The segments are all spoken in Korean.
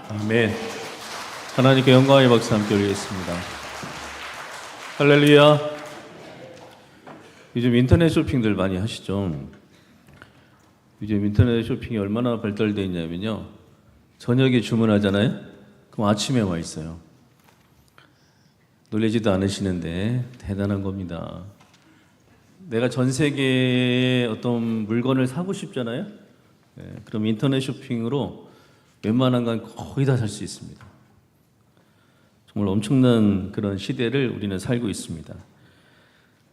아멘. 하나님께 영광의 박수 함께 올리겠습니다. 할렐루야. 요즘 인터넷 쇼핑들 많이 하시죠? 요즘 인터넷 쇼핑이 얼마나 발달되어 있냐면요, 저녁에 주문하잖아요? 그럼 아침에 와 있어요. 놀라지도 않으시는데 대단한 겁니다. 내가 전 세계에 어떤 물건을 사고 싶잖아요? 그럼 인터넷 쇼핑으로 웬만한 건 거의 다 살 수 있습니다. 정말 엄청난 그런 시대를 우리는 살고 있습니다.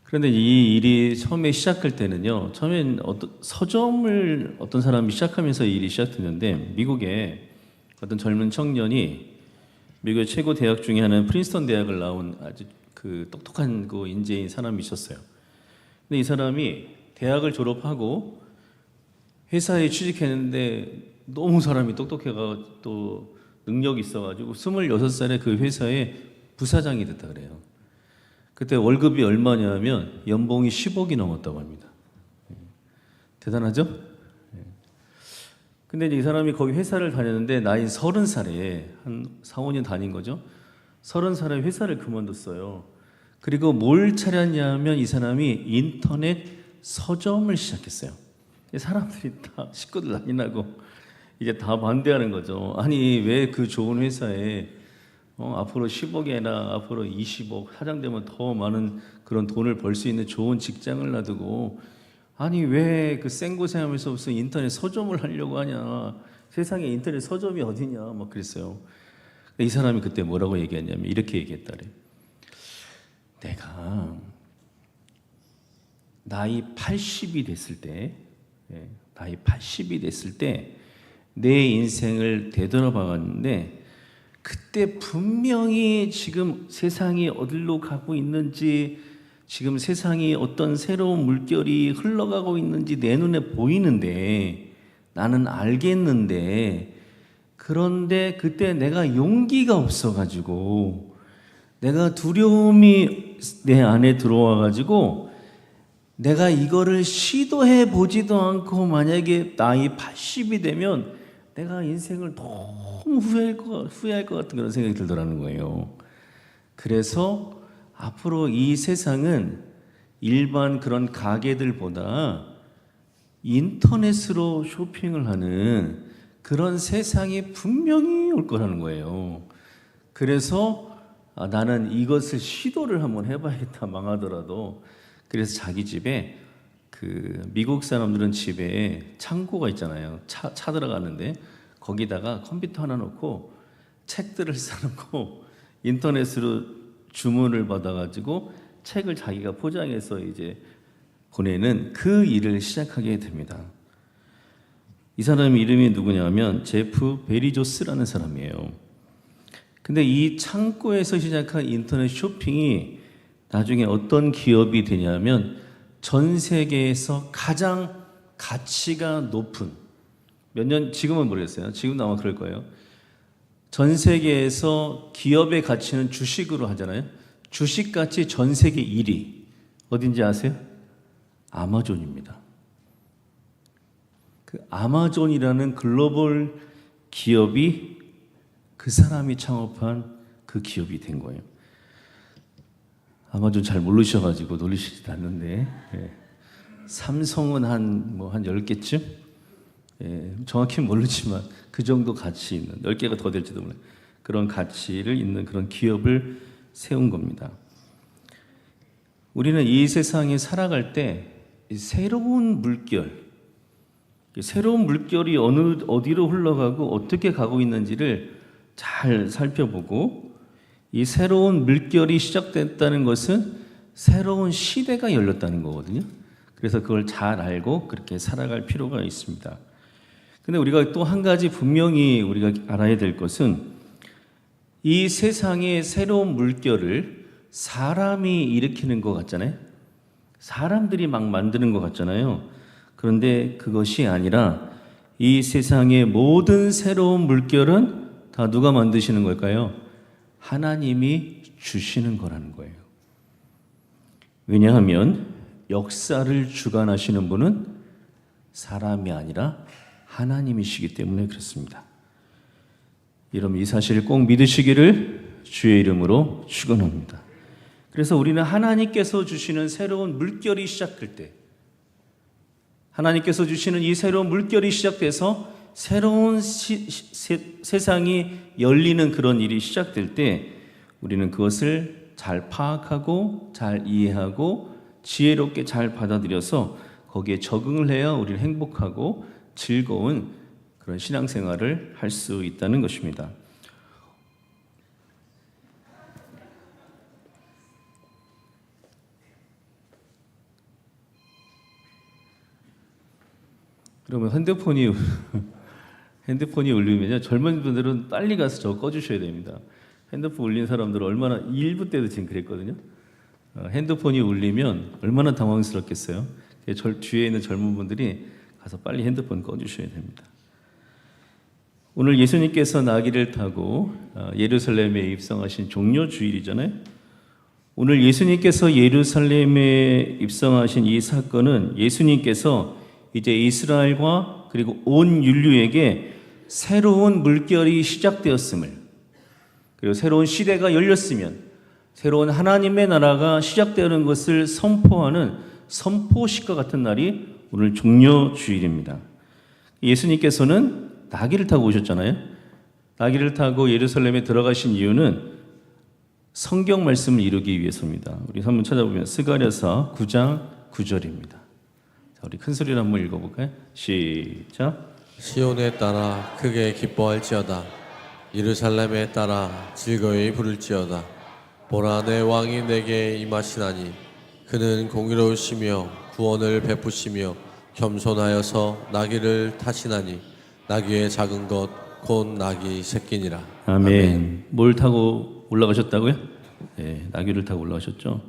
그런데 이 일이 처음에 시작할 때는요, 처음엔 서점을 어떤 사람이 시작하면서 이 일이 시작됐는데, 미국에 어떤 젊은 청년이 미국의 최고 대학 중에 하나는 프린스턴 대학을 나온 아주 그 똑똑한 그 인재인 사람이 있었어요. 근데 이 사람이 대학을 졸업하고 회사에 취직했는데 너무 사람이 똑똑해가 또 능력이 있어가지고 26살에 그 회사의 부사장이 됐다 그래요. 그때 월급이 얼마냐면 연봉이 10억이 넘었다고 합니다. 대단하죠? 근데 이 사람이 거기 회사를 다녔는데 나이 30살에 한 4, 5년 다닌 거죠. 30살에 회사를 그만뒀어요. 그리고 뭘 차렸냐면 이 사람이 인터넷 서점을 시작했어요. 사람들이 다 식구들 난리나고 이제 다 반대하는 거죠. 아니 왜 그 좋은 회사에 앞으로 10억이나 앞으로 20억 사장 되면 더 많은 그런 돈을 벌 수 있는 좋은 직장을 놔두고 아니 왜 그 생고생하면서 무슨 인터넷 서점을 하려고 하냐, 세상에 인터넷 서점이 어디냐 막 그랬어요. 이 사람이 그때 뭐라고 얘기했냐면 이렇게 얘기했다래. 내가 나이 80이 됐을 때, 나이 80이 됐을 때 내 인생을 되돌아봤는데 그때 분명히 지금 세상이 어디로 가고 있는지, 지금 세상이 어떤 새로운 물결이 흘러가고 있는지 내 눈에 보이는데, 나는 알겠는데, 그런데 그때 내가 용기가 없어가지고, 내가 두려움이 내 안에 들어와가지고 내가 이거를 시도해 보지도 않고 만약에 나이 80이 되면 내가 인생을 너무 후회할 것 같은 그런 생각이 들더라는 거예요. 그래서 앞으로 이 세상은 일반 그런 가게들보다 인터넷으로 쇼핑을 하는 그런 세상이 분명히 올 거라는 거예요. 그래서 나는 이것을 시도를 한번 해봐야겠다, 망하더라도. 그래서 자기 집에 그 미국 사람들은 집에 창고가 있잖아요. 차 들어가는데 거기다가 컴퓨터 하나 놓고 책들을 쌓아놓고 인터넷으로 주문을 받아가지고 책을 자기가 포장해서 이제 보내는 그 일을 시작하게 됩니다. 이 사람 이름이 누구냐면 제프 베리조스라는 사람이에요. 근데 이 창고에서 시작한 인터넷 쇼핑이 나중에 어떤 기업이 되냐면 전 세계에서 가장 가치가 높은, 몇 년, 지금은 모르겠어요. 지금도 아마 그럴 거예요. 전 세계에서 기업의 가치는 주식으로 하잖아요. 주식가치 전 세계 1위. 어딘지 아세요? 아마존입니다. 그 아마존이라는 글로벌 기업이 그 사람이 창업한 그 기업이 된 거예요. 아마존 잘 모르셔가지고 놀리시지도 않는데, 삼성은 한 10개쯤? 정확히는 모르지만 그 정도 가치 있는, 10개가 더 될지도 몰라요. 그런 가치를 있는 그런 기업을 세운 겁니다. 우리는 이 세상에 살아갈 때 새로운 물결이 어디로 흘러가고 어떻게 가고 있는지를 잘 살펴보고, 이 새로운 물결이 시작됐다는 것은 새로운 시대가 열렸다는 거거든요. 그래서 그걸 잘 알고 그렇게 살아갈 필요가 있습니다. 근데 우리가 또 한 가지 분명히 우리가 알아야 될 것은 이 세상의 새로운 물결을 사람이 일으키는 것 같잖아요. 사람들이 막 만드는 것 같잖아요. 그런데 그것이 아니라 이 세상의 모든 새로운 물결은 다 누가 만드시는 걸까요? 하나님이 주시는 거라는 거예요. 왜냐하면 역사를 주관하시는 분은 사람이 아니라 하나님이시기 때문에 그렇습니다. 여러분 이 사실을 꼭 믿으시기를 주의 이름으로 축원합니다. 그래서 우리는 하나님께서 주시는 새로운 물결이 시작될 때, 하나님께서 주시는 이 새로운 물결이 시작돼서 새로운 세상이 열리는 그런 일이 시작될 때 우리는 그것을 잘 파악하고 잘 이해하고 지혜롭게 잘 받아들여서 거기에 적응을 해야 우리는 행복하고 즐거운 그런 신앙생활을 할 수 있다는 것입니다. 그러면 핸드폰이 울리면요, 젊은 분들은 빨리 가서 저거 꺼주셔야 됩니다. 핸드폰 울린 사람들은 얼마나, 일부 때도 지금 그랬거든요. 핸드폰이 울리면 얼마나 당황스럽겠어요. 뒤에 있는 젊은 분들이 가서 빨리 핸드폰 꺼주셔야 됩니다. 오늘 예수님께서 나귀를 타고 예루살렘에 입성하신 종려 주일이잖아요. 오늘 예수님께서 예루살렘에 입성하신 이 사건은 예수님께서 이제 이스라엘과 그리고 온 인류에게 새로운 물결이 시작되었음을, 그리고 새로운 시대가 열렸으면 새로운 하나님의 나라가 시작되는 것을 선포하는 선포식과 같은 날이 오늘 종려 주일입니다. 예수님께서는 나귀를 타고 오셨잖아요. 나귀를 타고 예루살렘에 들어가신 이유는 성경 말씀을 이루기 위해서입니다. 우리 한번 찾아보면 스가랴서 9장 9절입니다. 자, 우리 큰 소리로 한번 읽어볼까요? 시작. 시온에 따라 크게 기뻐할지어다. 예루살렘에 따라 즐거이 부를지어다. 보라, 내 왕이 내게 임하시나니 그는 공의로우시며 구원을 베푸시며 겸손하여서 나귀를 타시나니 나귀의 작은 것 곧 나귀 새끼니라. 아멘. 뭘 타고 올라가셨다고요? 네, 나귀를 타고 올라가셨죠.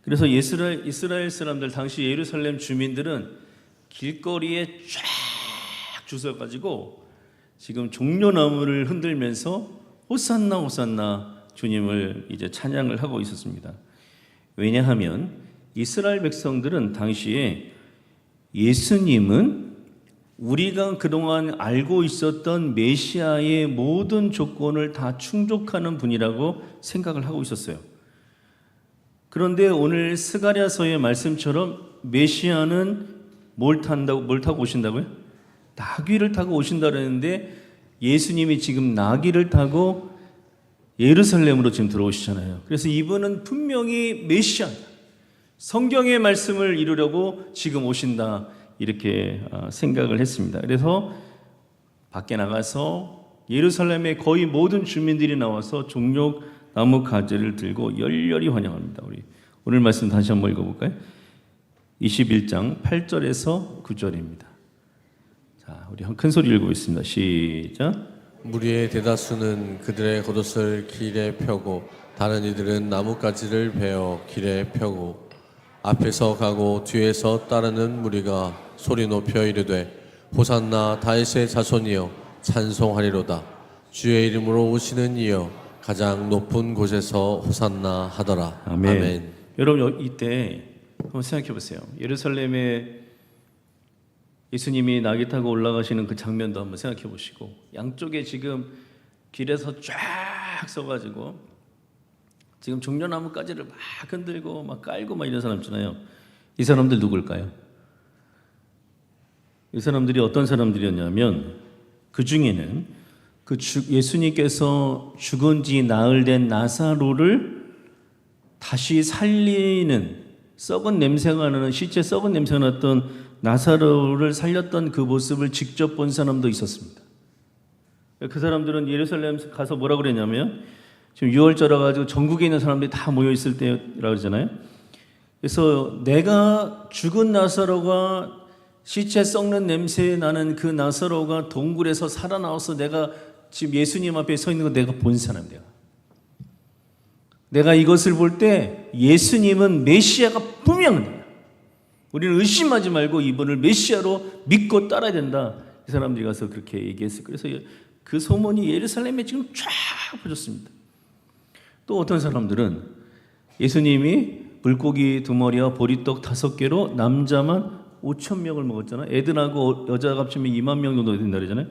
그래서 이스라엘 사람들, 당시 예루살렘 주민들은 길거리에 쫙 줄 서가지고 지금 종려나무를 흔들면서 호산나 호산나 주님을 이제 찬양을 하고 있었습니다. 왜냐하면 이스라엘 백성들은 당시에 예수님은 우리가 그동안 알고 있었던 메시아의 모든 조건을 다 충족하는 분이라고 생각을 하고 있었어요. 그런데 오늘 스가랴서의 말씀처럼 메시아는 뭘 타고 오신다고요? 나귀를 타고 오신다 그랬는데 예수님이 지금 나귀를 타고 예루살렘으로 지금 들어오시잖아요. 그래서 이분은 분명히 메시아다, 성경의 말씀을 이루려고 지금 오신다, 이렇게 생각을 했습니다. 그래서 밖에 나가서 예루살렘의 거의 모든 주민들이 나와서 종려 나무 가지를 들고 열렬히 환영합니다. 우리 오늘 말씀 다시 한번 읽어볼까요? 21장 8절에서 9절입니다. 자, 우리 큰 소리 읽어보겠습니다. 시작. 무리의 대다수는 그들의 겉옷을 길에 펴고 다른 이들은 나뭇가지를 베어 길에 펴고 앞에서 가고 뒤에서 따르는 무리가 소리 높여 이르되 호산나 다윗의 자손이여 찬송하리로다. 주의 이름으로 오시는 이여 가장 높은 곳에서 호산나 하더라. 아멘. 아멘. 여러분 이때 한번 생각해 보세요. 예루살렘에 예수님이 나귀 타고 올라가시는 그 장면도 한번 생각해 보시고, 양쪽에 지금 길에서 쫙 서가지고 지금 종려나무가지를 막 흔들고 막 깔고 막 이런 사람 있잖아요. 이 사람들 누굴까요? 이 사람들이 어떤 사람들이었냐면 그 중에는 예수님께서 죽은 지 나흘 된 나사로를 다시 살리는, 썩은 냄새가 나는, 시체 썩은 냄새가 났던 나사로를 살렸던 그 모습을 직접 본 사람도 있었습니다. 그 사람들은 예루살렘 가서 뭐라고 그랬냐면, 지금 6월절이라 가지고 전국에 있는 사람들이 다 모여 있을 때라고 그러잖아요. 그래서 내가 죽은 나사로가, 시체 썩는 냄새 나는 그 나사로가 동굴에서 살아나와서 내가 지금 예수님 앞에 서 있는 거 내가 본 사람이야. 내가 이것을 볼 때 예수님은 메시아가 분명합니다. 우리는 의심하지 말고 이분을 메시아로 믿고 따라야 된다. 이 사람들이 가서 그렇게 얘기했어요. 그래서 그 소문이 예루살렘에 지금 쫙 퍼졌습니다. 또 어떤 사람들은 예수님이 물고기 2마리와 보리떡 5개로 남자만 5,000명을 먹었잖아요. 애들하고 여자가 합치면 2만 명 정도 된다 그러잖아요.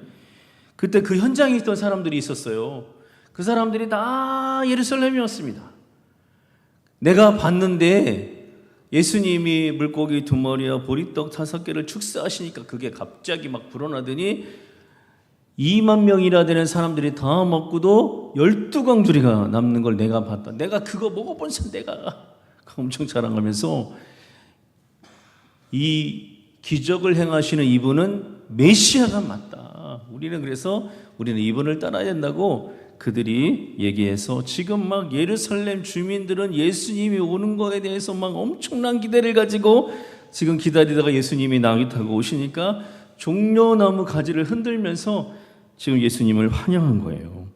그때 그 현장에 있던 사람들이 있었어요. 그 사람들이 다 예루살렘이었습니다. 내가 봤는데 예수님이 물고기 2마리와 보리떡 5개를 축사하시니까 그게 갑자기 막 불어나더니 2만 명이나 되는 사람들이 다 먹고도 12광주리가 남는 걸 내가 봤다. 내가 그거 먹어본 사람 내가 엄청 자랑하면서 이 기적을 행하시는 이분은 메시아가 맞다. 우리는 이분을 따라야 된다고 그들이 얘기해서 지금 막 예루살렘 주민들은 예수님이 오는 거에 대해서 막 엄청난 기대를 가지고 지금 기다리다가 예수님이 나귀 타고 오시니까 종려나무 가지를 흔들면서 지금 예수님을 환영한 거예요.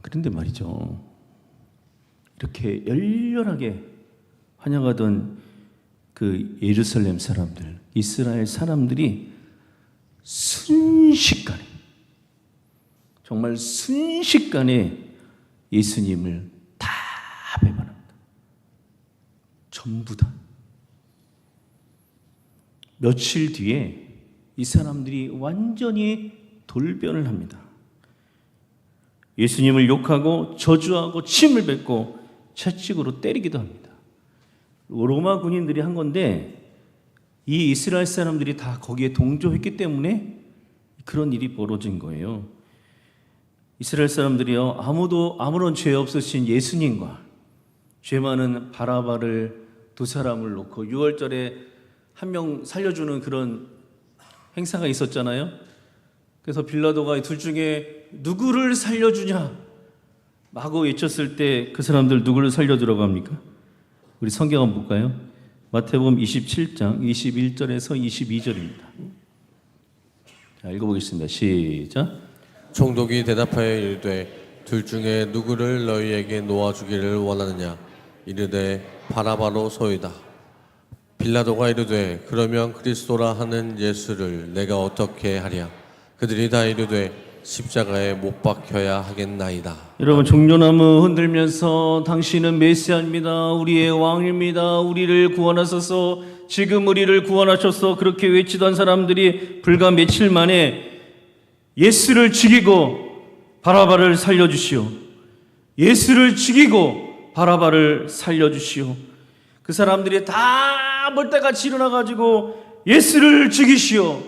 그런데 말이죠, 이렇게 열렬하게 환영하던 그 예루살렘 사람들, 이스라엘 사람들이 순식간에, 정말 순식간에 예수님을 다 배반합니다. 전부 다. 며칠 뒤에 이 사람들이 완전히 돌변을 합니다. 예수님을 욕하고 저주하고 침을 뱉고 채찍으로 때리기도 합니다. 로마 군인들이 한 건데 이 이스라엘 사람들이 다 거기에 동조했기 때문에 그런 일이 벌어진 거예요. 이스라엘 사람들이요, 아무런 죄 없으신 예수님과 죄 많은 바라바를 두 사람을 놓고 6월절에 한 명 살려주는 그런 행사가 있었잖아요. 그래서 빌라도가 둘 중에 누구를 살려주냐 마구 외쳤을 때 그 사람들 누구를 살려주라고 합니까? 우리 성경 한번 볼까요? 마태복음 27장 21절에서 22절입니다. 자, 읽어보겠습니다. 시작. 총독이 대답하여 이르되 둘 중에 누구를 너희에게 놓아주기를 원하느냐? 이르되 바라바로 소이다. 빌라도가 이르되 그러면 그리스도라 하는 예수를 내가 어떻게 하랴? 그들이 다 이르되 십자가에 못 박혀야 하겠나이다. 여러분, 종려나무 흔들면서 당신은 메시아입니다. 우리의 왕입니다. 우리를 구원하소서. 지금 우리를 구원하셔서 그렇게 외치던 사람들이 불과 며칠 만에 예수를 죽이고 바라바를 살려주시오. 예수를 죽이고 바라바를 살려주시오. 그 사람들이 다 멀때같이 일어나가지고 예수를 죽이시오.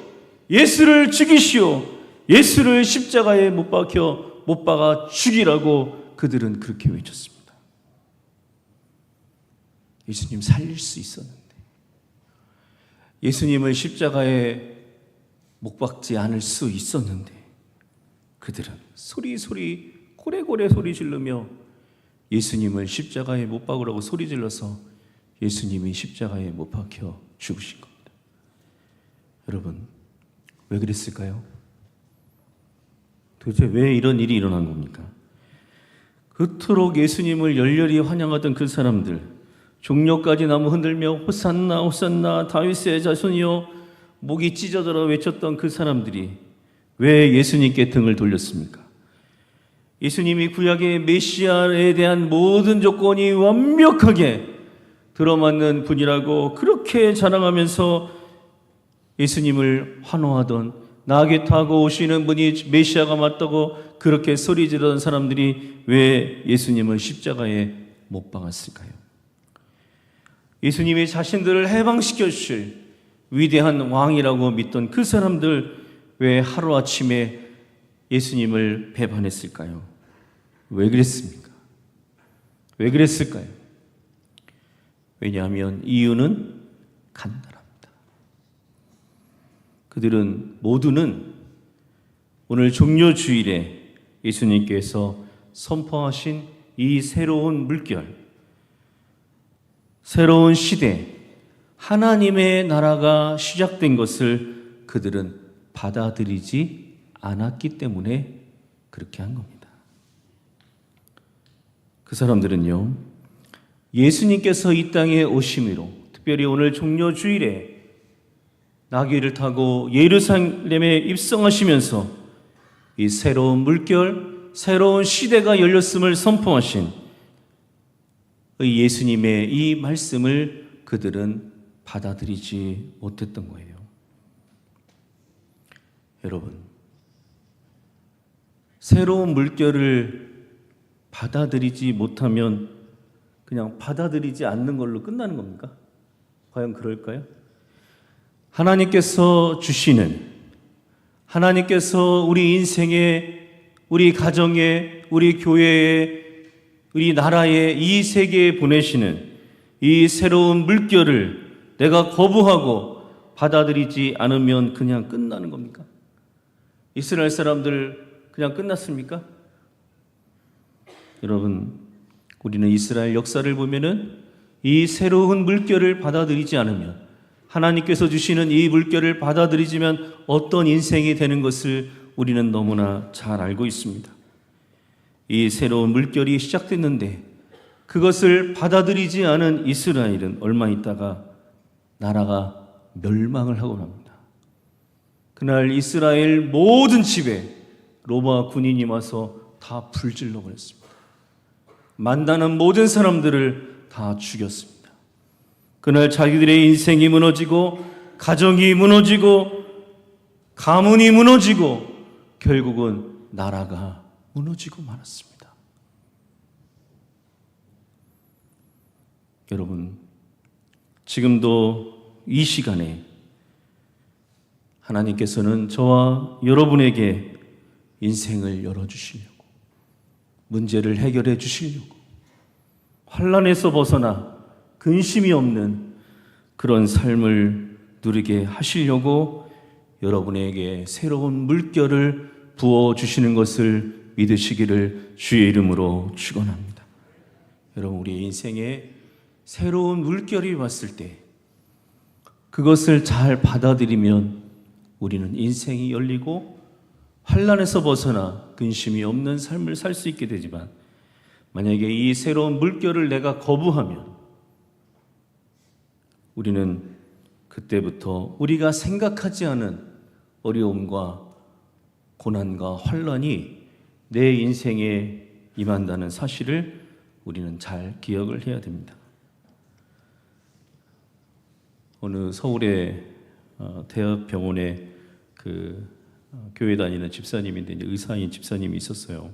예수를 죽이시오. 예수를 십자가에 못 박아 죽이라고 그들은 그렇게 외쳤습니다. 예수님 살릴 수 있었는데, 예수님을 십자가에 못 박지 않을 수 있었는데 그들은 소리 고래고래 소리 지르며 예수님을 십자가에 못 박으라고 소리 질러서 예수님이 십자가에 못 박혀 죽으신 겁니다. 여러분, 왜 그랬을까요? 도대체 왜 이런 일이 일어난 겁니까? 그토록 예수님을 열렬히 환영하던 그 사람들, 종려까지 나무 흔들며 호산나 호산나 다윗의 자손이여 목이 찢어져라 외쳤던 그 사람들이 왜 예수님께 등을 돌렸습니까? 예수님이 구약의 메시아에 대한 모든 조건이 완벽하게 들어맞는 분이라고 그렇게 자랑하면서 예수님을 환호하던, 나귀 타고 오시는 분이 메시아가 맞다고 그렇게 소리 지르던 사람들이 왜 예수님을 십자가에 못 박았을까요? 예수님이 자신들을 해방시켜 주실 위대한 왕이라고 믿던 그 사람들 왜 하루아침에 예수님을 배반했을까요? 왜 그랬습니까? 왜 그랬을까요? 왜냐하면 이유는 간단합니다. 그들은 모두는 오늘 종려주일에 예수님께서 선포하신 이 새로운 물결, 새로운 시대, 하나님의 나라가 시작된 것을 그들은 받아들이지 않았기 때문에 그렇게 한 겁니다. 그 사람들은요, 예수님께서 이 땅에 오심으로, 특별히 오늘 종려주일에 나귀를 타고 예루살렘에 입성하시면서 이 새로운 물결, 새로운 시대가 열렸음을 선포하신 예수님의 이 말씀을 그들은 받아들이지 못했던 거예요. 여러분, 새로운 물결을 받아들이지 못하면 그냥 받아들이지 않는 걸로 끝나는 겁니까? 과연 그럴까요? 하나님께서 주시는, 하나님께서 우리 인생에, 우리 가정에, 우리 교회에, 우리 나라에, 이 세계에 보내시는 이 새로운 물결을 내가 거부하고 받아들이지 않으면 그냥 끝나는 겁니까? 이스라엘 사람들 그냥 끝났습니까? 여러분, 우리는 이스라엘 역사를 보면은 이 새로운 물결을 받아들이지 않으면, 하나님께서 주시는 이 물결을 받아들이지만 어떤 인생이 되는 것을 우리는 너무나 잘 알고 있습니다. 이 새로운 물결이 시작됐는데 그것을 받아들이지 않은 이스라엘은 얼마 있다가 나라가 멸망을 하고 납니다. 그날 이스라엘 모든 집에 로마 군인이 와서 다 불질러 버렸습니다. 만나는 모든 사람들을 다 죽였습니다. 그날 자기들의 인생이 무너지고, 가정이 무너지고, 가문이 무너지고, 결국은 나라가 무너지고 말았습니다. 여러분, 지금도 이 시간에 하나님께서는 저와 여러분에게 인생을 열어주시려고, 문제를 해결해 주시려고, 환난에서 벗어나 근심이 없는 그런 삶을 누리게 하시려고 여러분에게 새로운 물결을 부어주시는 것을 믿으시기를 주의 이름으로 축원합니다. 여러분, 우리 인생에 새로운 물결이 왔을 때 그것을 잘 받아들이면 우리는 인생이 열리고 환난에서 벗어나 근심이 없는 삶을 살 수 있게 되지만, 만약에 이 새로운 물결을 내가 거부하면 우리는 그때부터 우리가 생각하지 않은 어려움과 고난과 환난이 내 인생에 임한다는 사실을 우리는 잘 기억을 해야 됩니다. 어느 서울의 대학병원에 교회 다니는 집사님인데, 이제 의사인 집사님이 있었어요.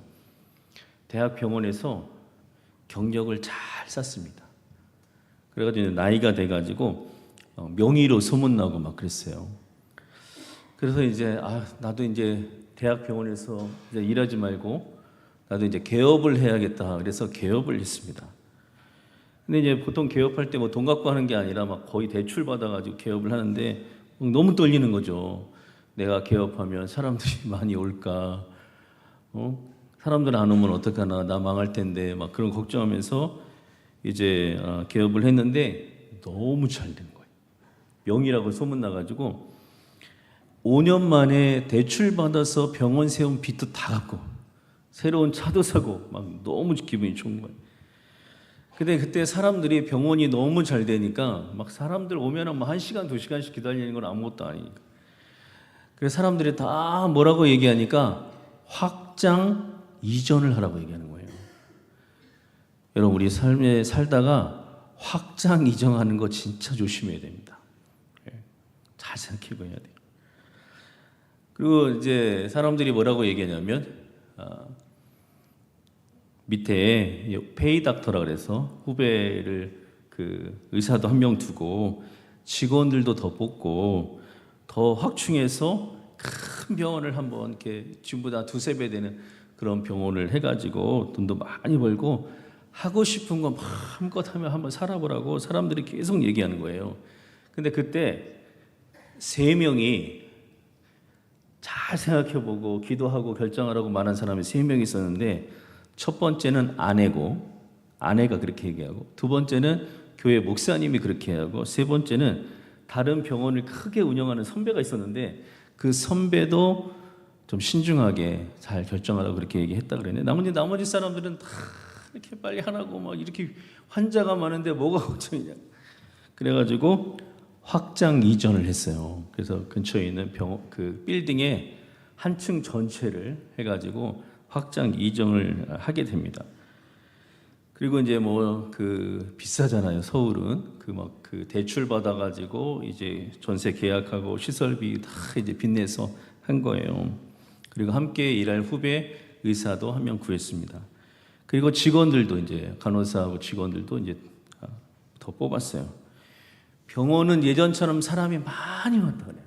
대학병원에서 경력을 잘 쌓습니다. 그래가지고 나이가 돼가지고 명의로 소문나고 막 그랬어요. 그래서 이제 나도 이제 대학병원에서 이제 일하지 말고 나도 이제 개업을 해야겠다. 그래서 개업을 했습니다. 근데 이제 보통 개업할 때 뭐 돈 갖고 하는 게 아니라 막 거의 대출 받아가지고 개업을 하는데 너무 떨리는 거죠. 내가 개업하면 사람들이 많이 올까? 사람들 안 오면 어떡하나? 나 망할 텐데 막 그런 걱정하면서 이제 개업을 했는데 너무 잘 된 거예요. 명의라고 소문나가지고 5년 만에 대출 받아서 병원 세운 빚도 다 갚고 새로운 차도 사고 막 너무 기분이 좋은 거예요. 근데 그때 사람들이 병원이 너무 잘 되니까 막 사람들 오면은 뭐 1시간, 2시간씩 기다리는 건 아무것도 아니니까. 그래서 사람들이 다 뭐라고 얘기하니까 확장 이전을 하라고 얘기하는 거예요. 여러분, 우리 삶에 살다가 확장 이전하는 거 진짜 조심해야 됩니다. 잘 생각해 봐야 돼요. 그리고 이제 사람들이 뭐라고 얘기하냐면 밑에 페이 닥터라 그래서 후배를 의사도 한 명 두고 직원들도 더 뽑고 더 확충해서 큰 병원을 한번 이렇게 지금보다 2-3배 되는 그런 병원을 해가지고 돈도 많이 벌고 하고 싶은 거 마음껏 하면 한번 살아보라고 사람들이 계속 얘기하는 거예요. 근데 그때 3명이 잘 생각해보고 기도하고 결정하라고 말한 사람이 3명이 있었는데, 첫 번째는 아내가 그렇게 얘기하고, 두 번째는 교회 목사님이 그렇게 하고, 세 번째는 다른 병원을 크게 운영하는 선배가 있었는데 그 선배도 좀 신중하게 잘 결정하라고 그렇게 얘기했다 그랬는데, 나머지 사람들은 다 이렇게 빨리 하라고 막 이렇게 환자가 많은데 뭐가 걱정이냐. 그래가지고 확장 이전을 했어요. 그래서 근처에 있는 빌딩에 한 층 전체를 해가지고 확장 이전을 하게 됩니다. 그리고 이제 비싸잖아요. 서울은 대출 받아가지고 이제 전세 계약하고 시설비 다 이제 빚내서 한 거예요. 그리고 함께 일할 후배 의사도 한 명 구했습니다. 그리고 직원들도 이제 간호사하고 직원들도 이제 더 뽑았어요. 병원은 예전처럼 사람이 많이 왔다 그래요.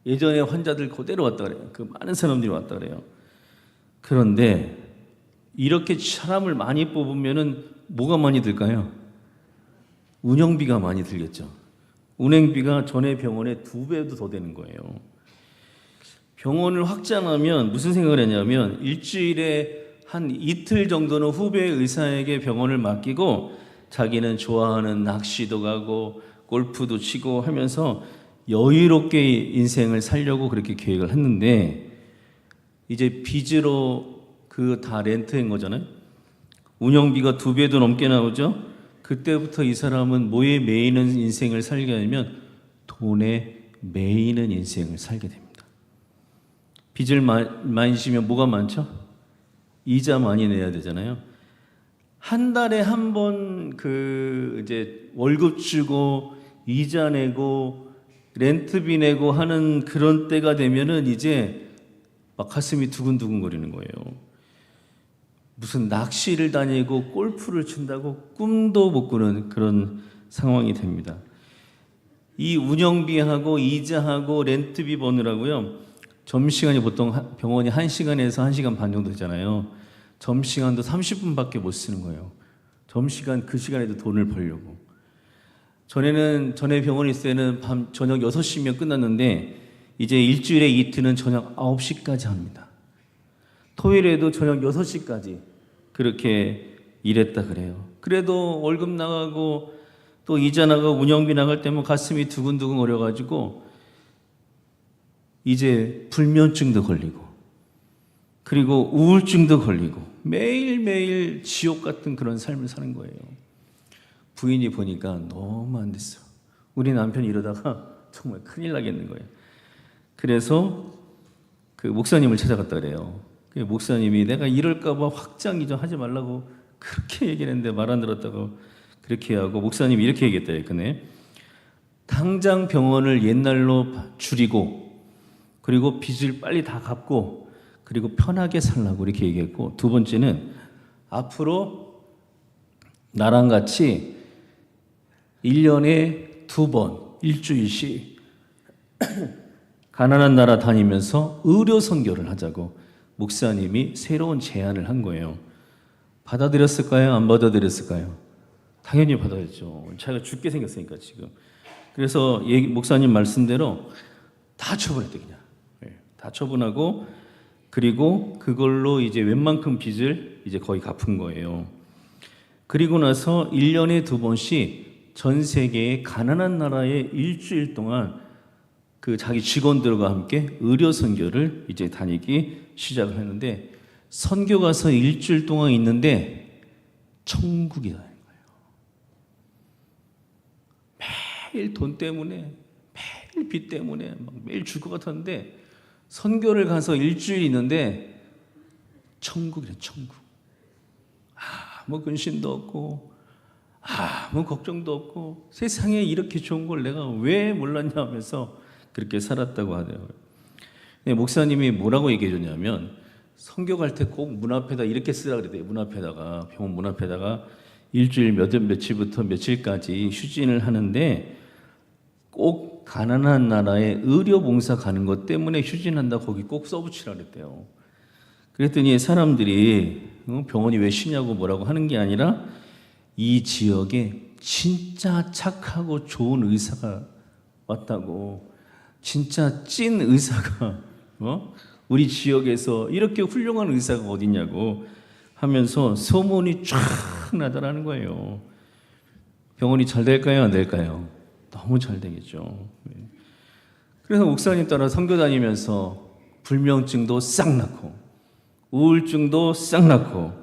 예전에 환자들 그대로 왔다 그래요. 그 많은 사람들이 왔다 그래요. 그런데 이렇게 사람을 많이 뽑으면은 뭐가 많이 들까요? 운영비가 많이 들겠죠. 운행비가 전에 병원의 2배도 더 되는 거예요. 병원을 확장하면 무슨 생각을 했냐면 일주일에 한 이틀 정도는 후배 의사에게 병원을 맡기고 자기는 좋아하는 낚시도 가고 골프도 치고 하면서 여유롭게 인생을 살려고 그렇게 계획을 했는데 이제 빚으로 그 다 렌트한 거잖아요. 운영비가 2배도 넘게 나오죠. 그때부터 이 사람은 뭐에 매이는 인생을 살게 되면 돈에 매이는 인생을 살게 됩니다. 빚을 많이 지면 뭐가 많죠? 이자 많이 내야 되잖아요. 한 달에 한 번 그 이제 월급 주고 이자 내고 렌트비 내고 하는 그런 때가 되면은 이제 막 가슴이 두근두근 거리는 거예요. 무슨 낚시를 다니고 골프를 친다고 꿈도 못 꾸는 그런 상황이 됩니다. 이 운영비하고 이자하고 렌트비 버느라고요. 점심시간이 보통 병원이 1시간에서 1시간 반 정도 되잖아요. 점심시간도 30분밖에 못 쓰는 거예요. 점심시간 그 시간에도 돈을 벌려고. 전에 병원에 있을 때는 저녁 6시면 끝났는데 이제 일주일에 이틀은 저녁 9시까지 합니다. 토요일에도 저녁 6시까지 그렇게 일했다 그래요. 그래도 월급 나가고 또 이자 나가고 운영비 나갈 때면 가슴이 두근두근 거려가지고 이제 불면증도 걸리고 그리고 우울증도 걸리고 매일매일 지옥 같은 그런 삶을 사는 거예요. 부인이 보니까 너무 안 됐어. 우리 남편이 이러다가 정말 큰일 나겠는 거예요. 그래서 그 목사님을 찾아갔다 그래요. 그 목사님이 내가 이럴까 봐 확장 이전 하지 말라고 그렇게 얘기했는데 말 안 들었다고 그렇게 하고 목사님이 이렇게 얘기했다. 근데 당장 병원을 옛날로 줄이고 그리고 빚을 빨리 다 갚고 그리고 편하게 살라고 이렇게 얘기했고, 두 번째는 앞으로 나랑 같이 1년에 2번 일주일씩 가난한 나라 다니면서 의료 선교를 하자고 목사님이 새로운 제안을 한 거예요. 받아들였을까요? 안 받아들였을까요? 당연히 받아들였죠. 자기가 죽게 생겼으니까 지금. 그래서 목사님 말씀대로 다 처분했대 그냥. 다 처분하고 그리고 그걸로 이제 웬만큼 빚을 이제 거의 갚은 거예요. 그리고 나서 1년에 2번씩 전 세계의 가난한 나라에 일주일 동안 그 자기 직원들과 함께 의료 선교를 이제 다니기 시작을 했는데, 선교 가서 일주일 동안 있는데 천국이라는 거예요. 매일 돈 때문에, 매일 빚 때문에 막 매일 줄 것 같았는데 선교를 가서 일주일 있는데 천국이래, 천국. 아무 근심도 없고 아무 걱정도 없고 세상에 이렇게 좋은 걸 내가 왜 몰랐냐 하면서 그렇게 살았다고 하네요. 목사님이 뭐라고 얘기해 줬냐면, 선교 갈 때 꼭 문 앞에다 이렇게 쓰라 그랬대요. 문 앞에다가, 병원 문 앞에다가 일주일 며칠부터 며칠까지 휴진을 하는데 꼭 가난한 나라에 의료 봉사 가는 것 때문에 휴진한다 거기 꼭 써붙이라 그랬대요. 그랬더니 사람들이 병원이 왜 쉬냐고 뭐라고 하는 게 아니라 이 지역에 진짜 착하고 좋은 의사가 왔다고, 진짜 찐 의사가 우리 지역에서 이렇게 훌륭한 의사가 어딨냐고 하면서 소문이 쫙 나더라는 거예요. 병원이 잘 될까요? 안 될까요? 너무 잘 되겠죠. 그래서 목사님 따라 선교 다니면서 불면증도 싹 났고 우울증도 싹 났고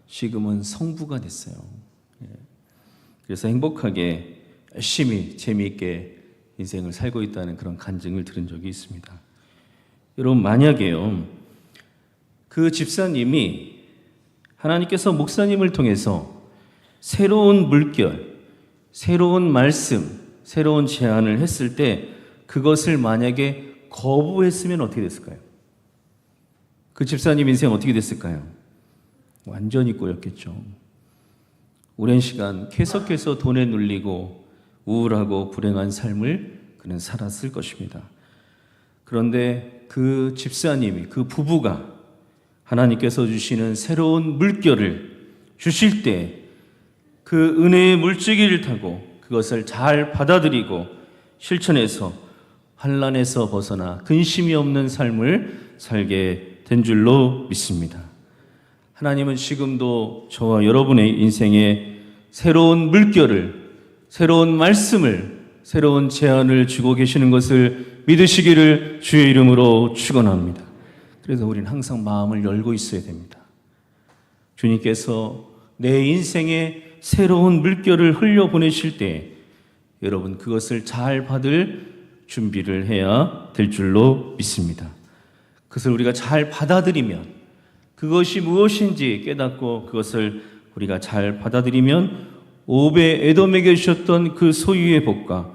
지금은 성부가 됐어요. 그래서 행복하게 열심히 재미있게 인생을 살고 있다는 그런 간증을 들은 적이 있습니다. 여러분, 만약에요 그 집사님이 하나님께서 목사님을 통해서 새로운 물결, 새로운 말씀, 새로운 제안을 했을 때 그것을 만약에 거부했으면 어떻게 됐을까요? 그 집사님 인생 어떻게 됐을까요? 완전히 꼬였겠죠. 오랜 시간 계속해서 돈에 눌리고 우울하고 불행한 삶을 그는 살았을 것입니다. 그런데 그 집사님이, 그 부부가 하나님께서 주시는 새로운 물결을 주실 때 그 은혜의 물줄기를 타고 그것을 잘 받아들이고 실천해서 환난에서 벗어나 근심이 없는 삶을 살게 된 줄로 믿습니다. 하나님은 지금도 저와 여러분의 인생에 새로운 물결을, 새로운 말씀을, 새로운 제안을 주고 계시는 것을 믿으시기를 주의 이름으로 축원합니다. 그래서 우리는 항상 마음을 열고 있어야 됩니다. 주님께서 내 인생에 새로운 물결을 흘려보내실 때 여러분 그것을 잘 받을 준비를 해야 될 줄로 믿습니다. 그것을 우리가 잘 받아들이면, 그것이 무엇인지 깨닫고 그것을 우리가 잘 받아들이면 오베 에돔에게 주셨던 그 소유의 복과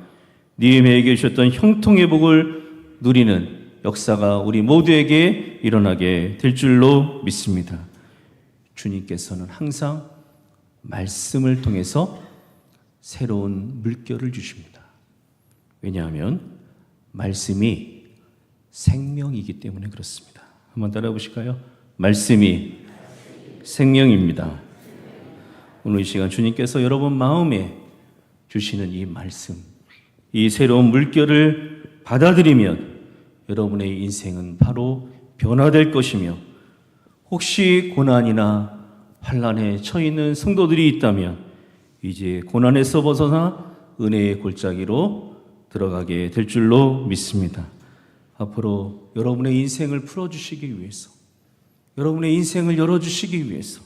니에미에게 주셨던 형통의 복을 누리는 역사가 우리 모두에게 일어나게 될 줄로 믿습니다. 주님께서는 항상 말씀을 통해서 새로운 물결을 주십니다. 왜냐하면 말씀이 생명이기 때문에 그렇습니다. 한번 따라해 보실까요? 말씀이 생명입니다. 오늘 이 시간 주님께서 여러분 마음에 주시는 이 말씀, 이 새로운 물결을 받아들이면 여러분의 인생은 바로 변화될 것이며, 혹시 고난이나 환난에 처해 있는 성도들이 있다면 이제 고난에서 벗어나 은혜의 골짜기로 들어가게 될 줄로 믿습니다. 앞으로 여러분의 인생을 풀어주시기 위해서, 여러분의 인생을 열어주시기 위해서,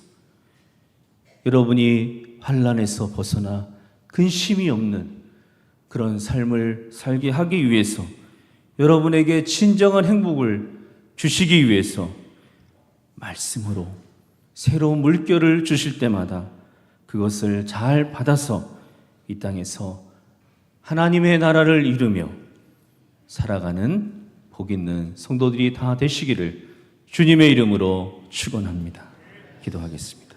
여러분이 환난에서 벗어나 근심이 없는 그런 삶을 살게 하기 위해서, 여러분에게 진정한 행복을 주시기 위해서 말씀으로 새로운 물결을 주실 때마다 그것을 잘 받아서 이 땅에서 하나님의 나라를 이루며 살아가는 복 있는 성도들이 다 되시기를 주님의 이름으로 축원합니다. 기도하겠습니다.